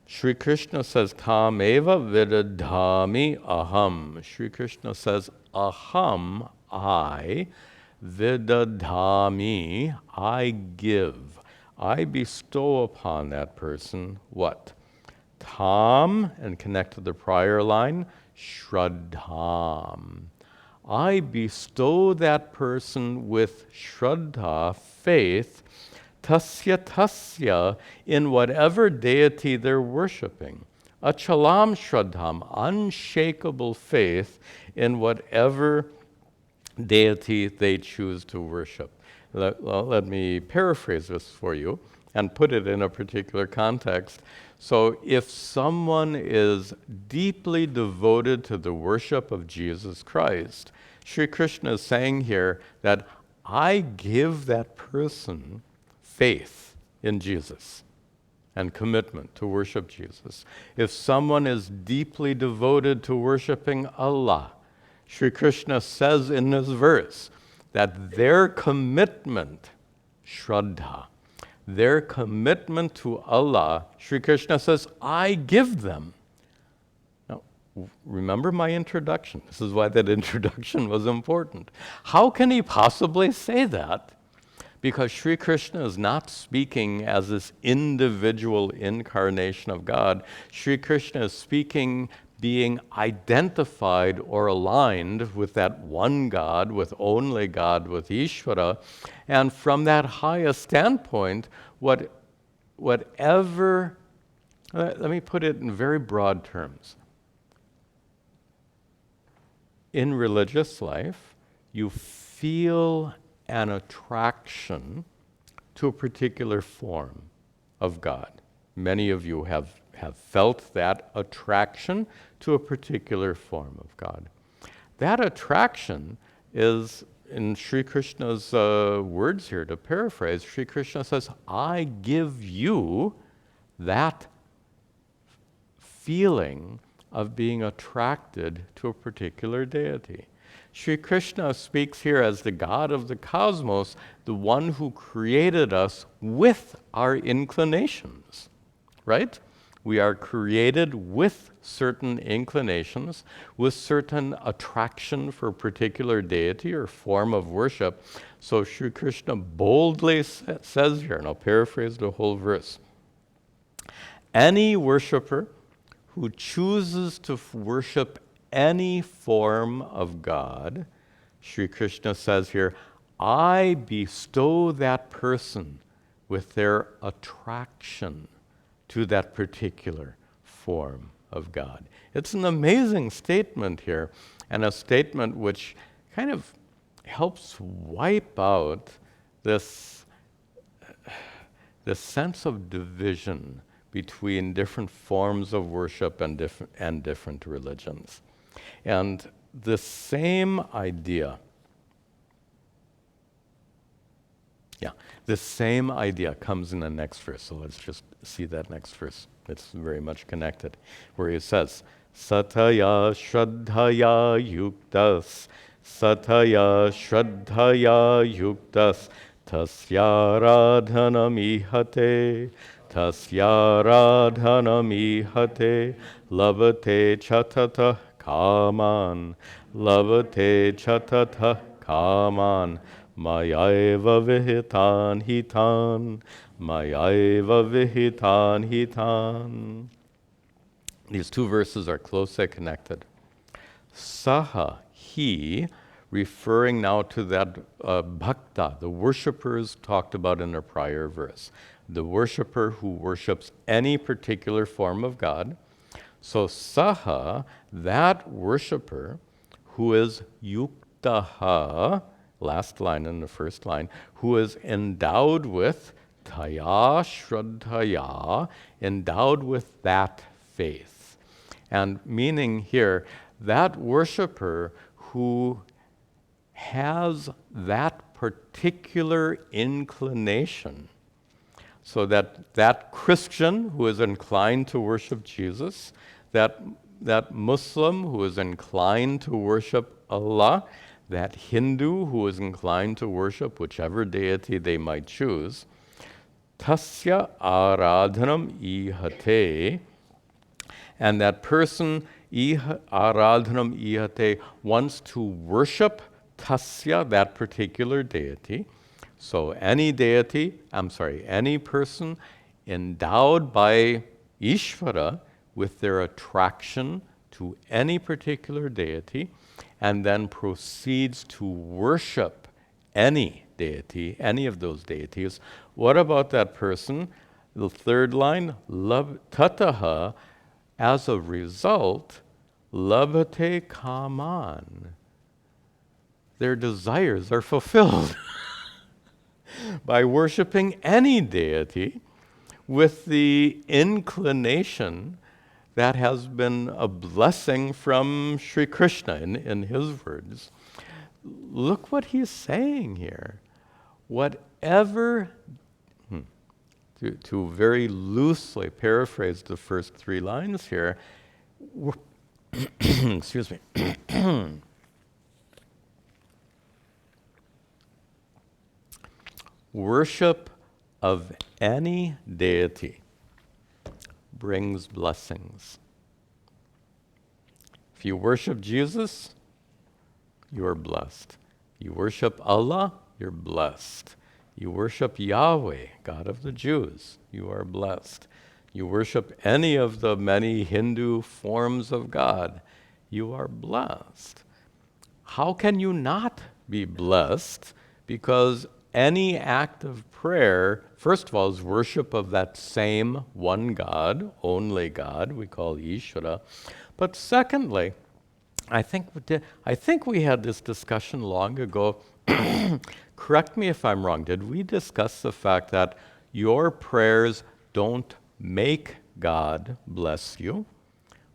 Sri Krishna says, Tameva vidadhami aham. Sri Krishna says, aham, I, vidadhami, I give. I bestow upon that person what? Tam, and connect to the prior line, shraddham. I bestow that person with shraddha, faith, tasya, in whatever deity they're worshiping. Achalam shraddham, unshakable faith in whatever deity they choose to worship. Let me paraphrase this for you and put it in a particular context. So if someone is deeply devoted to the worship of Jesus Christ, Sri Krishna is saying here that I give that person faith in Jesus and commitment to worship Jesus. If someone is deeply devoted to worshiping Allah, Sri Krishna says in this verse that their commitment, shraddha, their commitment to Allah, Sri Krishna says, I give them. Now, remember my introduction. This is why that introduction was important. How can he possibly say that? Because Sri Krishna is not speaking as this individual incarnation of God. Sri Krishna is speaking being identified or aligned with that one God, with only God, with Ishvara. And from that highest standpoint, whatever, let me put it in very broad terms. In religious life, you feel an attraction to a particular form of God. Many of you have felt that attraction to a particular form of God. That attraction is, in Sri Krishna's words here, to paraphrase, Sri Krishna says, I give you that feeling of being attracted to a particular deity. Sri Krishna speaks here as the God of the cosmos, the one who created us with our inclinations, right? We are created with certain inclinations, with certain attraction for a particular deity or form of worship. So Sri Krishna boldly says here, and I'll paraphrase the whole verse, any worshiper who chooses to worship any form of God, Sri Krishna says here, I bestow that person with their attraction to that particular form of God. It's an amazing statement here, and a statement which kind of helps wipe out this sense of division between different forms of worship and different religions. And the same idea, comes in the next verse. So let's just see that next verse. It's very much connected, where he says, Sataya Shraddhaya Yuktas, Sataya Shraddhaya Yuktas, Tasya Radhanamihate, Tasya Radhanamihate, Lavate Chatata Kaman, Lavate Chatata Kaman, Mayaiva Vihitan Hitan, Mayaiva Vihitan Hitan. These two verses are closely connected. Saha, he, referring now to that bhakta, the worshippers talked about in a prior verse. The worshipper who worships any particular form of God. So saha, that worshipper who is yuktaha, last line in the first line, who is endowed with taya shraddhaya, endowed with that faith. And meaning here, that worshipper who has that particular inclination, so that Christian who is inclined to worship Jesus, that Muslim who is inclined to worship Allah, that Hindu who is inclined to worship whichever deity they might choose, tasya aradhanam ihate, and that person aradhanam ihate wants to worship tasya, that particular deity. So any person endowed by Ishvara with their attraction to any particular deity, and then proceeds to worship any deity, any of those deities. What about that person? The third line, tataha, as a result, labhate kaman. Their desires are fulfilled by worshiping any deity with the inclination that has been a blessing from Sri Krishna in his words. Look what he's saying here. Whatever, to very loosely paraphrase the first three lines here, excuse me. Worship of any deity brings blessings. If you worship Jesus, you are blessed. You worship Allah, you're blessed. You worship Yahweh, God of the Jews, you are blessed. You worship any of the many Hindu forms of God, you are blessed. How can you not be blessed? Because any act of prayer, first of all, is worship of that same one God, only God, we call Ishvara. But secondly, I think we had this discussion long ago. Correct me if I'm wrong. Did we discuss the fact that your prayers don't make God bless you,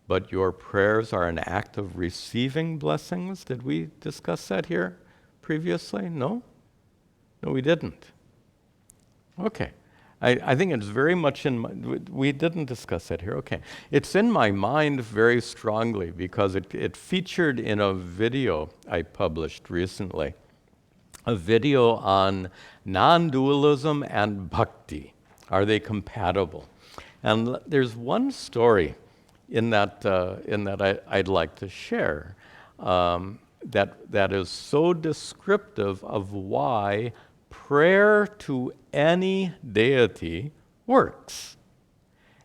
but your prayers are an act of receiving blessings? Did we discuss that here previously? No? No, we didn't. Okay. I think it's very much in my, we didn't discuss that here, okay. It's in my mind very strongly because it featured in a video I published recently, a video on non-dualism and bhakti. Are they compatible? And there's one story in that I'd like to share that is so descriptive of why prayer to any deity works.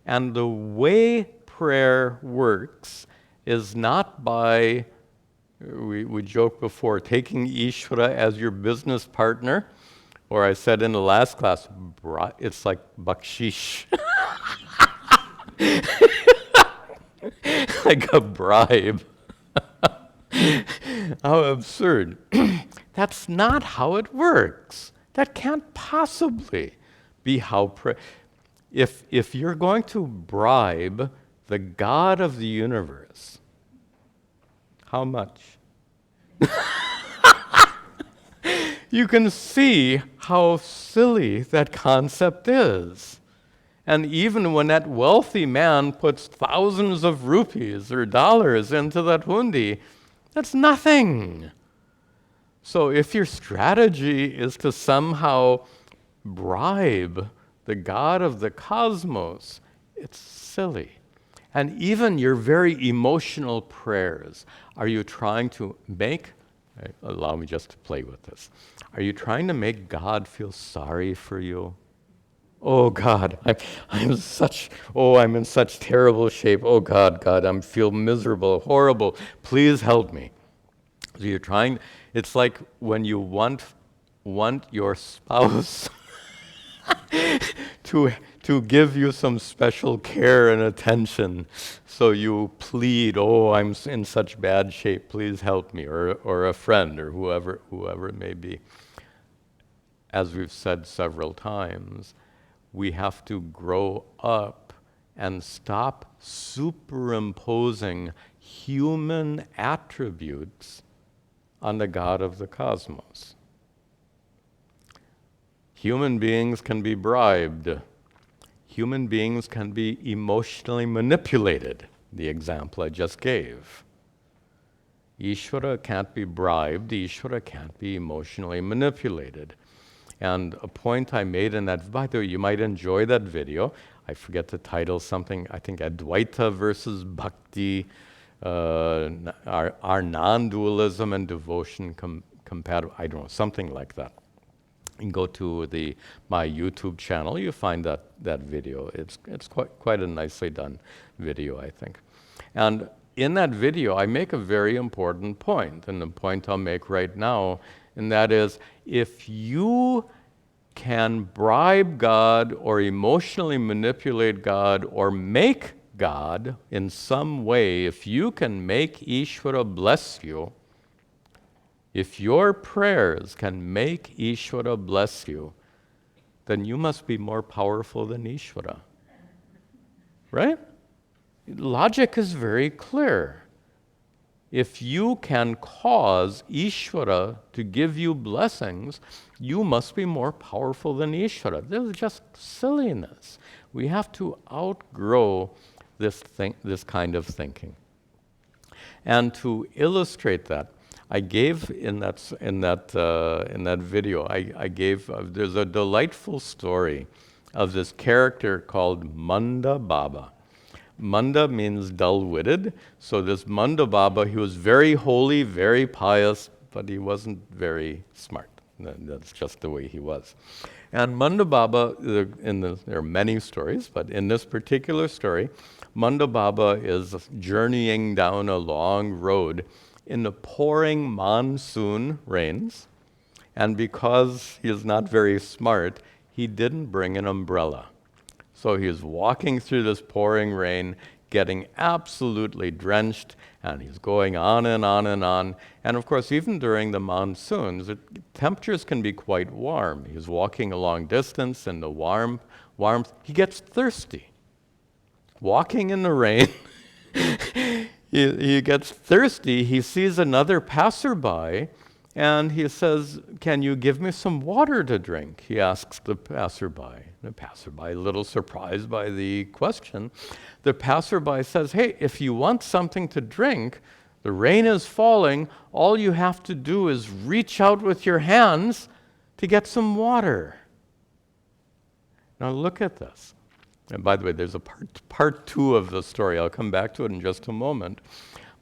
And the way prayer works is not by, we joked before, taking Ishvara as your business partner, or I said in the last class, it's like bakshish. Like a bribe. How absurd. That's not how it works. That can't possibly be how if you're going to bribe the God of the universe, how much? You can see how silly that concept is. And even when that wealthy man puts thousands of rupees or dollars into that hundi, that's nothing. So if your strategy is to somehow bribe the God of the cosmos, it's silly. And even your very emotional prayers, are you trying to make, allow me just to play with this, are you trying to make God feel sorry for you? Oh God, I'm in such terrible shape. Oh God, I feel miserable, horrible. Please help me. So you're trying, it's like when you want your spouse to give you some special care and attention. So you plead, oh, I'm in such bad shape, please help me, or a friend, or whoever it may be. As we've said several times, we have to grow up and stop superimposing human attributes on the God of the cosmos. Human beings can be bribed. Human beings can be emotionally manipulated, the example I just gave. Ishvara can't be bribed. Ishvara can't be emotionally manipulated. And a point I made in that, by the way, you might enjoy that video. I forget the title, something, I think Advaita versus Bhakti, are non-dualism and devotion compatible? I don't know, something like that. You can go to my YouTube channel, you find that video. It's quite a nicely done video, I think. And in that video, I make a very important point, and the point I'll make right now, and that is, if you can bribe God or emotionally manipulate God or make God in some way, if you can make Ishvara bless you, if your prayers can make Ishvara bless you, then you must be more powerful than Ishvara. Right? Logic is very clear. If you can cause Ishvara to give you blessings, you must be more powerful than Ishvara. This is just silliness. We have to outgrow this kind of thinking. And to illustrate that, I gave in that video, I gave there's a delightful story of this character called Manda Baba. Manda means dull-witted. So this Manda Baba, he was very holy, very pious, but he wasn't very smart. That's just the way he was. And Manda Baba, there are many stories, but in this particular story, Manda Baba is journeying down a long road in the pouring monsoon rains. And because he is not very smart, he didn't bring an umbrella. So he's walking through this pouring rain, getting absolutely drenched, and he's going on and on and on. And of course, even during the monsoons, temperatures can be quite warm. He's walking a long distance in the warmth. He gets thirsty. Walking in the rain, he gets thirsty. He sees another passerby, and he says, "Can you give me some water to drink?" He asks the passerby. The passerby, a little surprised by the question, the passerby says, "Hey, if you want something to drink, the rain is falling, all you have to do is reach out with your hands to get some water." Now look at this. And by the way, there's a part two of the story. I'll come back to it in just a moment.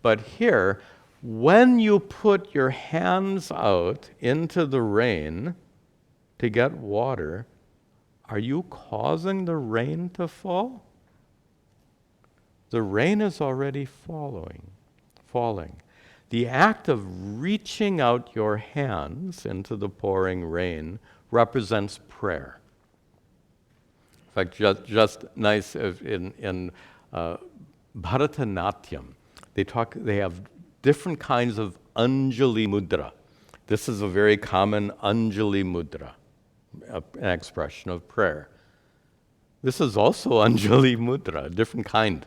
But here, when you put your hands out into the rain to get water, are you causing the rain to fall? The rain is already falling. The act of reaching out your hands into the pouring rain represents prayer. In fact, just nice in Bharatanatyam, they have different kinds of Anjali mudra. This is a very common Anjali mudra, an expression of prayer. This is also Anjali mudra, a different kind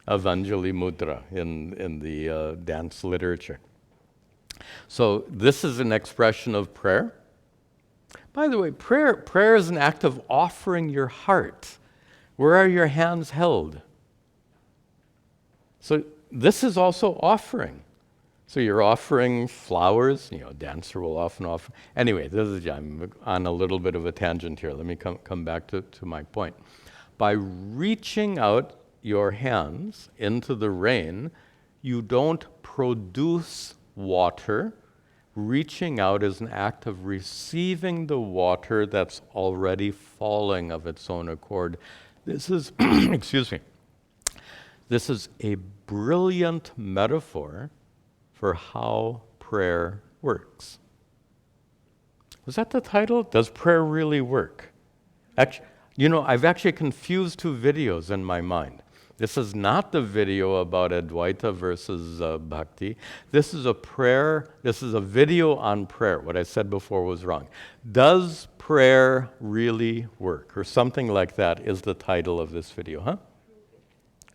of Anjali mudra in the dance literature. So this is an expression of prayer. By the way, prayer is an act of offering your heart. Where are your hands held? So this is also offering. So you're offering flowers, a dancer will often offer. Anyway, I'm on a little bit of a tangent here. Let me come back to my point. By reaching out your hands into the rain, you don't produce water. Reaching out is an act of receiving the water that's already falling of its own accord. This is, excuse me, this is a brilliant metaphor for how prayer works. Was that the title? Does prayer really work? I've actually confused two videos in my mind. This is not the video about Advaita versus Bhakti. This is a video on prayer. What I said before was wrong. Does prayer really work? Or something like that is the title of this video,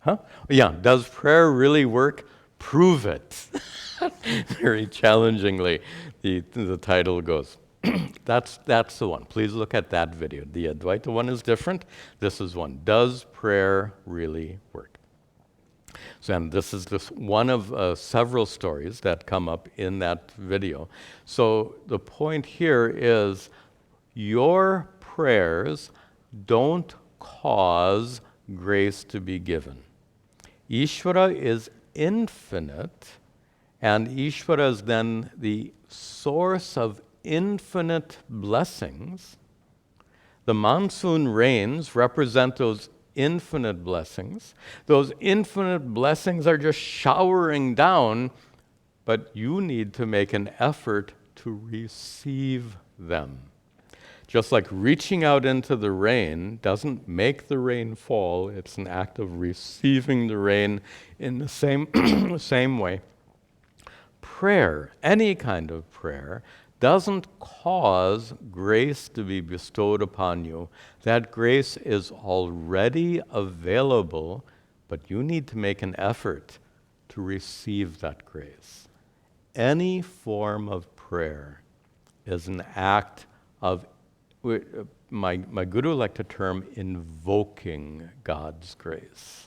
huh? Yeah, does prayer really work? Prove it. Very challengingly, the title goes. That's the one. Please look at that video. The Advaita one is different. This is one. Does prayer really work? So, and this is one of several stories that come up in that video. So the point here is your prayers don't cause grace to be given. Ishvara is infinite, and Ishvara is then the source of infinite blessings. The monsoon rains represent those infinite blessings. Those infinite blessings are just showering down, but you need to make an effort to receive them. Just like reaching out into the rain doesn't make the rain fall, it's an act of receiving the rain in the same way. Prayer, any kind of prayer, doesn't cause grace to be bestowed upon you. That grace is already available, but you need to make an effort to receive that grace. Any form of prayer is an act of, my guru liked the term invoking God's grace.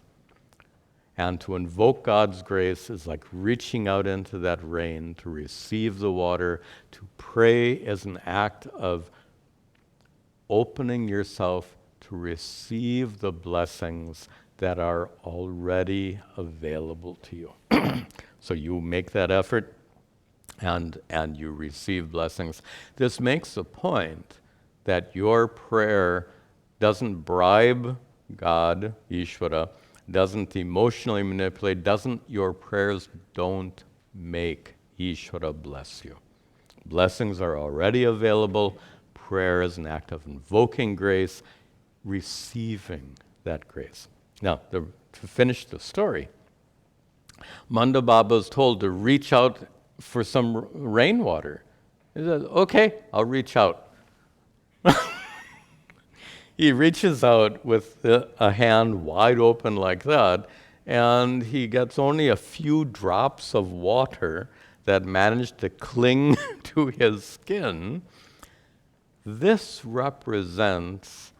And to invoke God's grace is like reaching out into that rain to receive the water. To pray is an act of opening yourself to receive the blessings that are already available to you. So you make that effort and you receive blessings. This makes the point that your prayer doesn't bribe God, Ishvara, doesn't emotionally manipulate, your prayers don't make Ishvara bless you. Blessings are already available. Prayer is an act of invoking grace, receiving that grace. Now, to finish the story, Manda Baba is told to reach out for some rainwater. He says, okay, I'll reach out. He reaches out with a hand wide open like that, and he gets only a few drops of water that managed to cling to his skin, this represents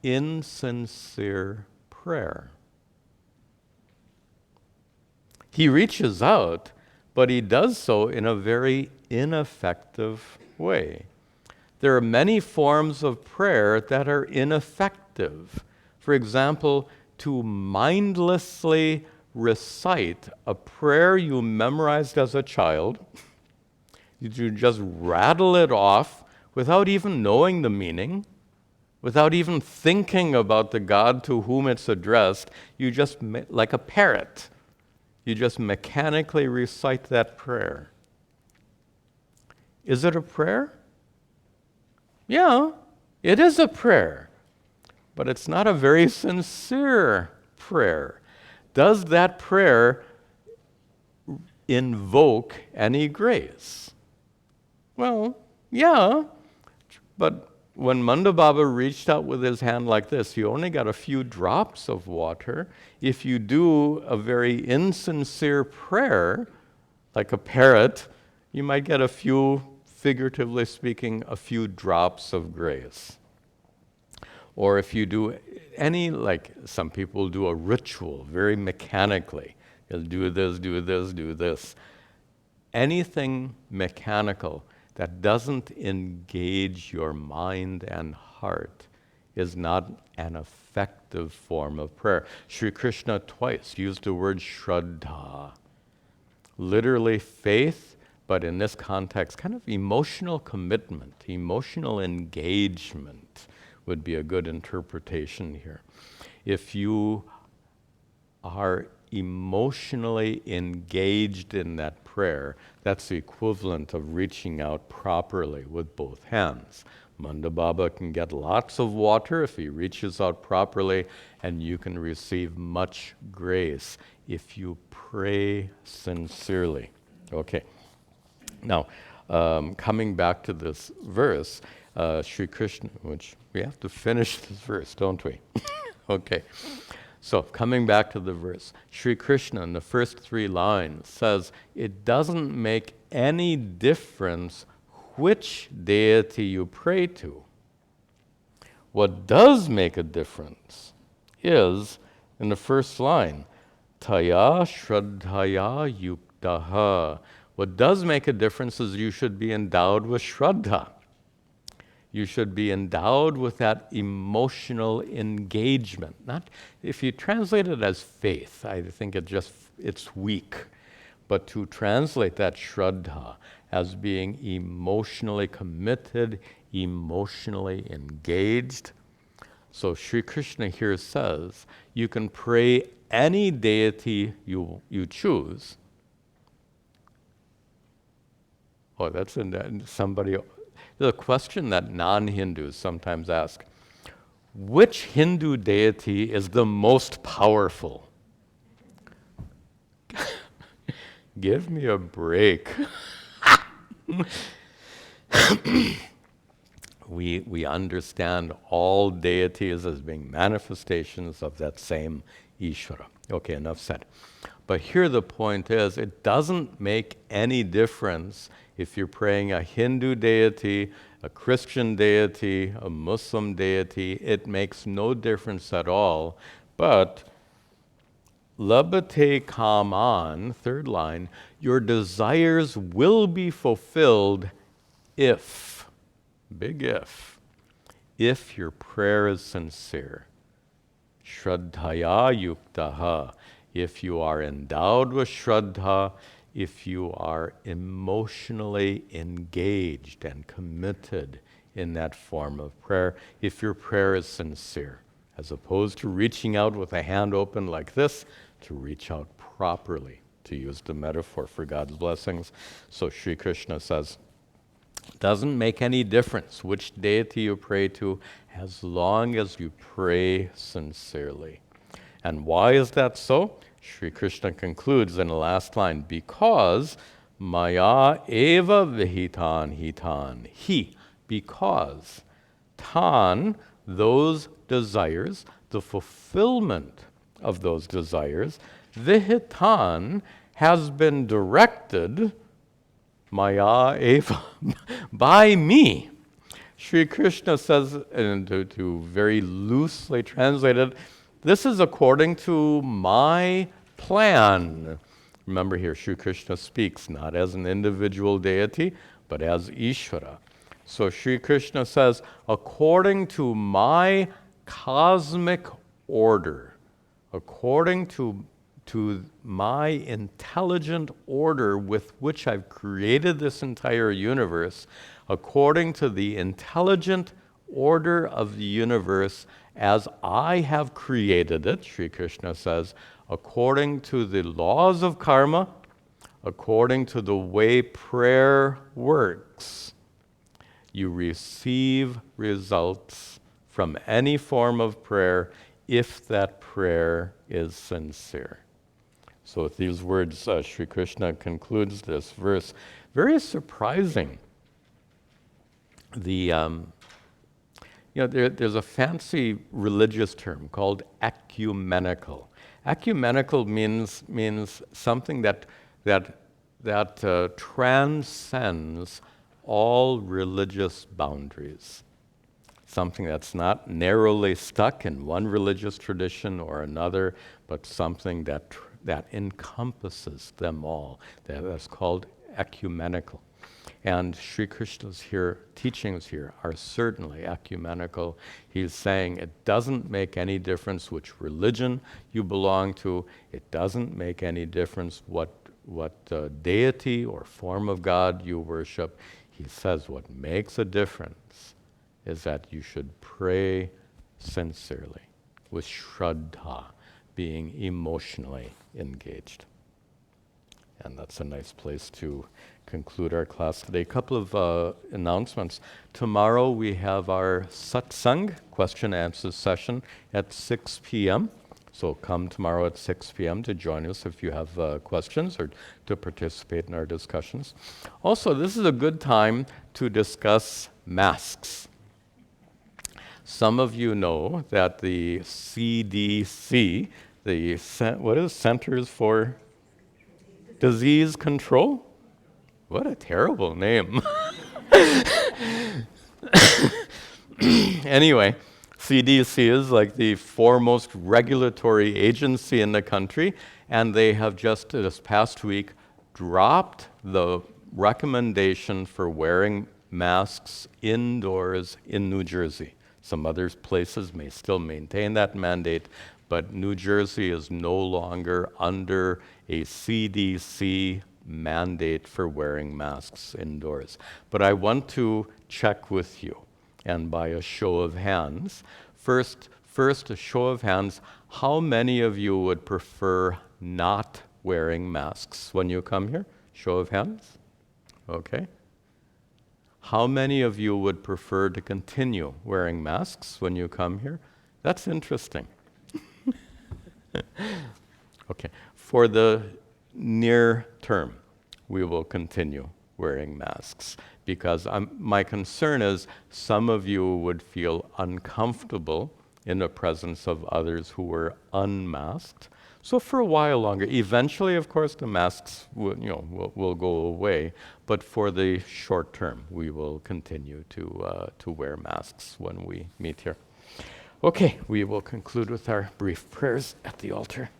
insincere prayer. He reaches out, but he does so in a very ineffective way. There are many forms of prayer that are ineffective. For example, to mindlessly recite a prayer you memorized as a child, you just rattle it off without even knowing the meaning, without even thinking about the God to whom it's addressed. You just, like a parrot, you just mechanically recite that prayer. Is it a prayer? Yeah, it is a prayer, but it's not a very sincere prayer. Does that prayer invoke any grace? Well, yeah, but when Manda Baba reached out with his hand like this, he only got a few drops of water. If you do a very insincere prayer, like a parrot, you might get a few, figuratively speaking, a few drops of grace. Or if you do any, like some people do a ritual very mechanically, they'll do this, do this, do this. Anything mechanical that doesn't engage your mind and heart is not an effective form of prayer. Sri Krishna twice used the word shraddha, literally faith, but in this context, kind of emotional commitment, emotional engagement would be a good interpretation here. If you are emotionally engaged in that prayer, that's the equivalent of reaching out properly with both hands. Manda Baba can get lots of water if he reaches out properly, and you can receive much grace if you pray sincerely. Okay. Now, coming back to this verse, Sri Krishna, which we have to finish this verse, don't we? Okay. So, coming back to the verse, Sri Krishna in the first 3 lines says, it doesn't make any difference which deity you pray to. What does make a difference is, in the first line, Taya Shraddhaya Yuktaha. What does make a difference is you should be endowed with Shraddha. You should be endowed with that emotional engagement. Not, if you translate it as faith, I think it's weak. But to translate that Shraddha as being emotionally committed, emotionally engaged. So Sri Krishna here says, you can pray any deity you choose. Oh, that's somebody. The question that non-Hindus sometimes ask, which Hindu deity is the most powerful? Give me a break. We understand all deities as being manifestations of that same Ishvara. Okay, enough said. But here the point is, it doesn't make any difference if you're praying a Hindu deity, a Christian deity, a Muslim deity. It makes no difference at all. But labate kaman, 3rd line, your desires will be fulfilled if, big if your prayer is sincere. Shraddhaya yuktaha. If you are endowed with Shraddha, if you are emotionally engaged and committed in that form of prayer, if your prayer is sincere, as opposed to reaching out with a hand open like this, to reach out properly, to use the metaphor for God's blessings. So Sri Krishna says, doesn't make any difference which deity you pray to, as long as you pray sincerely. And why is that so? Sri Krishna concludes in the last line, because maya eva vihitan hitan. Because tan, those desires, the fulfillment of those desires, vihitan has been directed Maya eva, by me. Sri Krishna says, and to very loosely translate it, this is according to my plan. Remember here, Sri Krishna speaks not as an individual deity, but as Ishvara. So Sri Krishna says, according to my cosmic order, according to my intelligent order with which I've created this entire universe, according to the intelligent order of the universe as I have created it, Sri Krishna says, according to the laws of karma, according to the way prayer works, you receive results from any form of prayer if that prayer is sincere. So with these words, Sri Krishna concludes this verse. Very surprising. There's a fancy religious term called ecumenical. Ecumenical means something that transcends all religious boundaries. Something that's not narrowly stuck in one religious tradition or another, but something that encompasses them all. That's called ecumenical. And Sri Krishna's teachings here are certainly ecumenical. He's saying it doesn't make any difference which religion you belong to. It doesn't make any difference what deity or form of God you worship. He says what makes a difference is that you should pray sincerely, with shraddha, being emotionally engaged. And that's a nice place to conclude our class today. A couple of announcements. Tomorrow we have our satsang, question and answer session at 6 p.m. So come tomorrow at 6 p.m. to join us if you have questions or to participate in our discussions. Also, this is a good time to discuss masks. Some of you know that the CDC, what is Centers for Disease Control? What a terrible name. Anyway, CDC is like the foremost regulatory agency in the country, and they have just this past week dropped the recommendation for wearing masks indoors in New Jersey. Some other places may still maintain that mandate, but New Jersey is no longer under a CDC mandate for wearing masks indoors. But I want to check with you, and by a show of hands, first a show of hands, how many of you would prefer not wearing masks when you come here? Show of hands. Okay. How many of you would prefer to continue wearing masks when you come here? That's interesting. Okay. For the near term, we will continue wearing masks because my concern is some of you would feel uncomfortable in the presence of others who were unmasked. So for a while longer, eventually, of course, the masks will go away. But for the short term, we will continue to wear masks when we meet here. Okay, we will conclude with our brief prayers at the altar.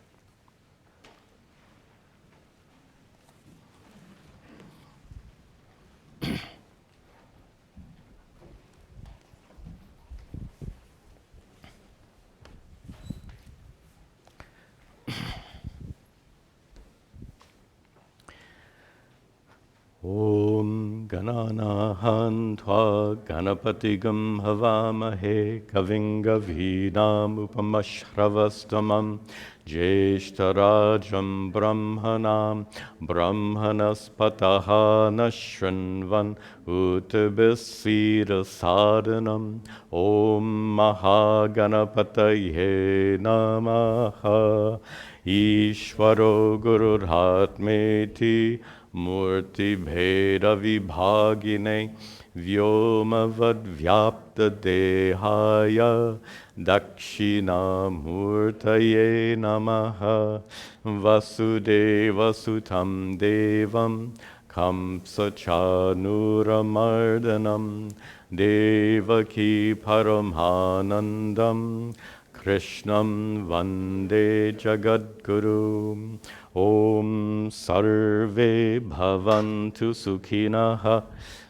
Om Gananahan Tva Ganapatigam Havamahe Kaving Gavidam Upamashravastamam Jeshtarajam Brahmanam Brahmanaspataha Nashranvan Uttabhisira Sadhanam Om Mahaganapataye Namaha Ishvaro Gururhatmeti Murti Bheda Vibhagine Vyomavad Vyapta Dehaya Dakshina Murtaye Namaha Vasudeva Sutam Devam Kamsachanuramardanam Devaki Paramhanandam Krishnam Vande Jagadguru. Om Sarve Bhavantu Sukhinaha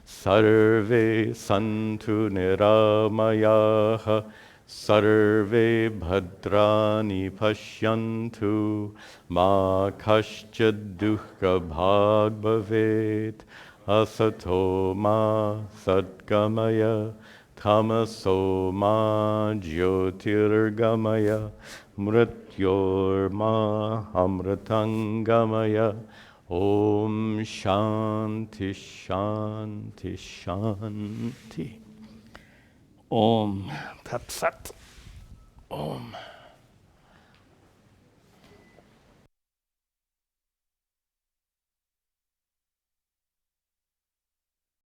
Sarve Santu Niramayaha Sarve Bhadrani Pashyantu Ma Kaschid Dukkha Bhag Bhavet Asato Ma Sadgamaya Tamaso Ma Jyotirgamaya Mrityorma Amritangamaya. Om Shanti Shanti Shanti. Om Tat Sat. Om.